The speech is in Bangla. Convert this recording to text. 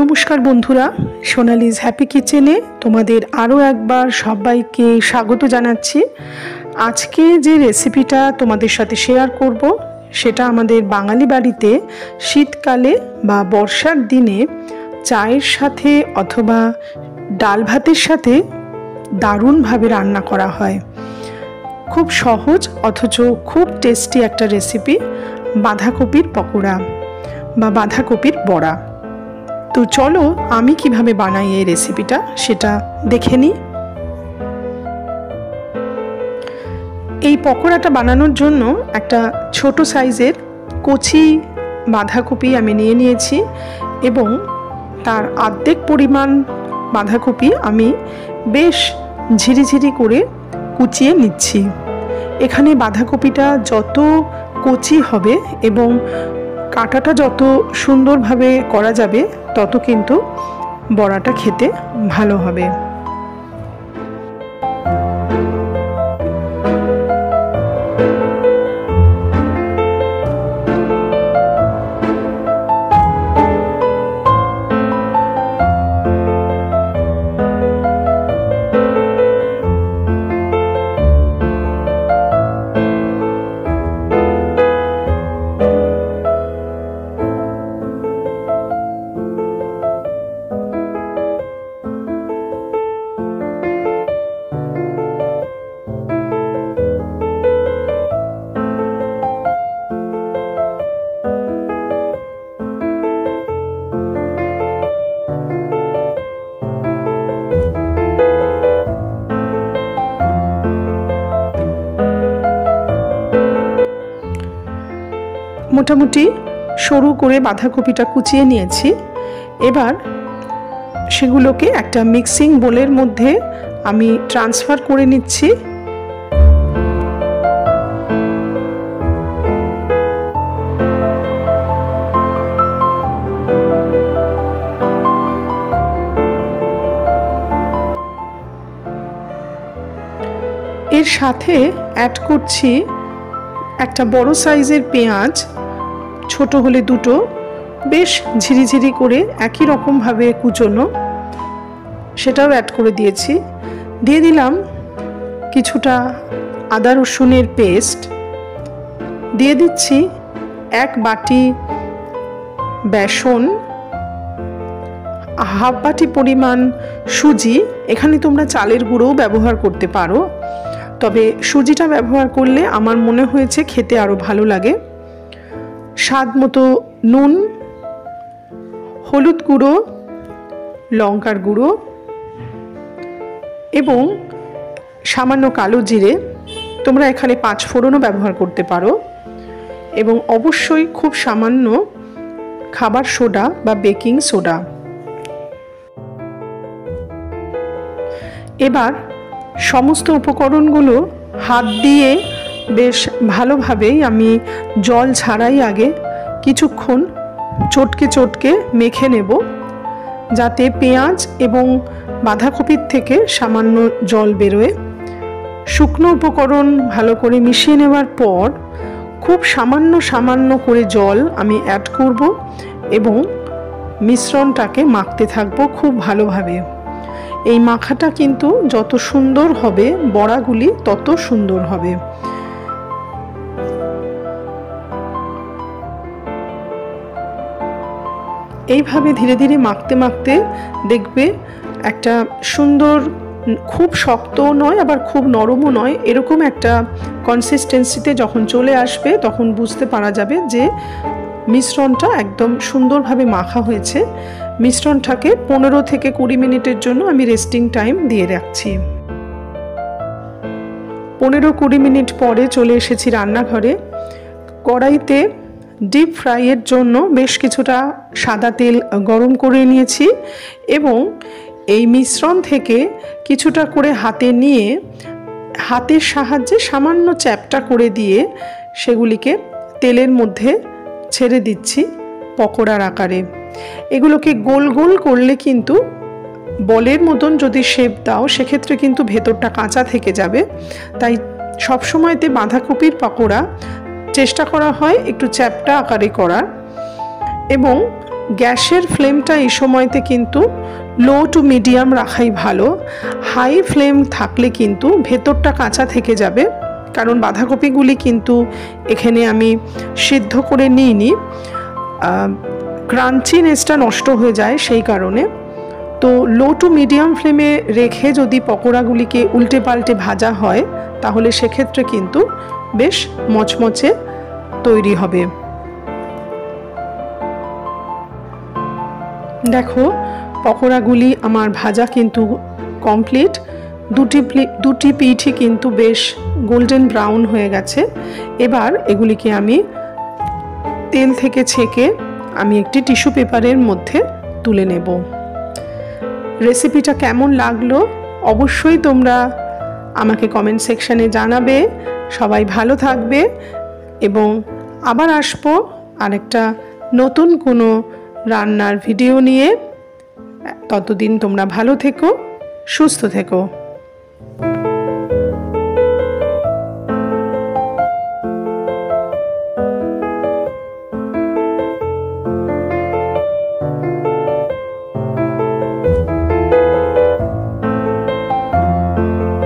নমস্কার বন্ধুরা, সোনালিজ হ্যাপি কিচেনে তোমাদের আরও একবার সবাইকে স্বাগত জানাচ্ছি। আজকে যে রেসিপিটা তোমাদের সাথে শেয়ার করব সেটা আমাদের বাঙালি বাড়িতে শীতকালে বা বর্ষার দিনে চায়ের সাথে অথবা ডাল ভাতের সাথে দারুণভাবে রান্না করা হয়। খুব সহজ অথচ খুব টেস্টি একটা রেসিপি, বাঁধাকপির পকোড়া বা বাঁধাকপির বড়া। তো চলো আমি কিভাবে বানাই এই রেসিপিটা সেটা দেখে নিই। এই পকোড়াটা বানানোর জন্য একটা ছোট সাইজের কচি বাঁধাকপি আমি নিয়ে নিয়েছি এবং তার অর্ধেক পরিমাণ বাঁধাকপি আমি বেশ ঝিরিঝিরি করে কুচিয়ে নিচ্ছি। এখানে বাঁধাকপিটা যত কচি হবে এবং কাটাটা যত সুন্দরভাবে করা যাবে তত কিন্তু বড়াটা খেতে ভালো হবে। মোটামুটি সরু করে বাঁধাকপিটা কুচিয়ে নিয়েছি। এবার সেগুলোকে একটা মিক্সিং বোলের মধ্যে আমি ট্রান্সফার করে নিচ্ছি। এর সাথে অ্যাড করছি একটা বড় সাইজের পেঁয়াজ, ছোট হলে দুটো, বেশ ঝিরিঝিরি করে একই রকমভাবে কুচোনো, সেটাও অ্যাড করে দিয়েছি। দিয়ে দিলাম কিছুটা আদা রসুনের পেস্ট, দিয়ে দিচ্ছি 1 বাটি বেসন, হাফ বাটি পরিমাণ সুজি। এখানে তোমরা চালের গুঁড়োও ব্যবহার করতে পারো, তবে সুজিটা ব্যবহার করলে আমার মনে হয়েছে খেতে আরও ভালো লাগে। স্বাদ মতো নুন, হলুদ গুঁড়ো, লঙ্কার গুঁড়ো এবং সামান্য কালো জিরে, তোমরা এখানে 5 ফোড়নও ব্যবহার করতে পারো, এবং অবশ্যই খুব সামান্য খাবার সোডা বা বেকিং সোডা। এবার সমস্ত উপকরণগুলো হাত দিয়ে বেশ ভালোভাবেই আমি জল ছাড়াই আগে কিছুক্ষণ চটকে চটকে মেখে নেব, যাতে পেঁয়াজ এবং বাঁধাকপির থেকে সামান্য জল বেরোয়। শুকনো উপকরণ ভালো করে মিশিয়ে নেওয়ার পর খুব সামান্য করে জল আমি অ্যাড করব এবং মিশ্রণটাকে মাখতে থাকবো খুব ভালোভাবে। এই মাখাটা কিন্তু যত সুন্দর হবে বড়াগুলি তত সুন্দর হবে। এইভাবে ধীরে ধীরে মাখতে মাখতে দেখবে একটা সুন্দর, খুব শক্তও নয় আবার খুব নরমও নয়, এরকম একটা কনসিস্টেন্সিতে যখন চলে আসবে তখন বুঝতে পারা যাবে যে মিশ্রণটা একদম সুন্দরভাবে মাখা হয়েছে। মিশ্রণটাকে 15 থেকে 20 মিনিটের জন্য আমি রেস্টিং টাইম দিয়ে রাখছি। 15-20 মিনিট পরে চলে এসেছি রান্নাঘরে। কড়াইতে ডিপ ফ্রাইয়ের জন্য বেশ কিছুটা সাদা তেল গরম করে নিয়েছি এবং এই মিশ্রণ থেকে কিছুটা করে হাতে নিয়ে হাতের সাহায্যে সামান্য চ্যাপটা করে দিয়ে সেগুলিকে তেলের মধ্যে ছেড়ে দিচ্ছি পকোড়ার আকারে। এগুলোকে গোল গোল করলে কিন্তু বলের মতন যদি শেপ দাও সেক্ষেত্রে কিন্তু ভেতরটা কাঁচা থেকে যাবে। তাই সবসময়তে বাঁধাকপির পকোড়া চেষ্টা করা হয় একটু চ্যাপটা আকারে করার, এবং গ্যাসের ফ্লেমটা এই সময়তে কিন্তু লো টু মিডিয়াম রাখাই ভালো। হাই ফ্লেম থাকলে কিন্তু ভেতরটা কাঁচা থেকে যাবে, কারণ বাঁধাকপিগুলি কিন্তু এখানে আমি সিদ্ধ করে নিইনি, ক্রাঞ্চিনেসটা নষ্ট হয়ে যায় সেই কারণে। তো লো টু মিডিয়াম ফ্লেমে রেখে যদি পকোড়াগুলিকে উল্টে পাল্টে ভাজা হয় তাহলে সেক্ষেত্রে কিন্তু বেশ মচমচে তৈরি হবে। দেখো পকোড়াগুলি আমার ভাজা কিন্তু কমপ্লিট। দুটি পিঠই কিন্তু বেশ গোল্ডেন ব্রাউন হয়ে গেছে। এবার এগুলিকে আমি তেল থেকে ছেঁকে আমি একটি টিস্যু পেপারের মধ্যে তুলে নেব। রেসিপিটা কেমন লাগলো অবশ্যই তোমরা আমাকে কমেন্ট সেকশানে জানাবে। সবাই ভালো থাকবে এবং আবার আসবো আরেকটা নতুন কোনো রান্নার ভিডিও নিয়ে। ততদিন তোমরা ভালো থেকো, সুস্থ থেকো।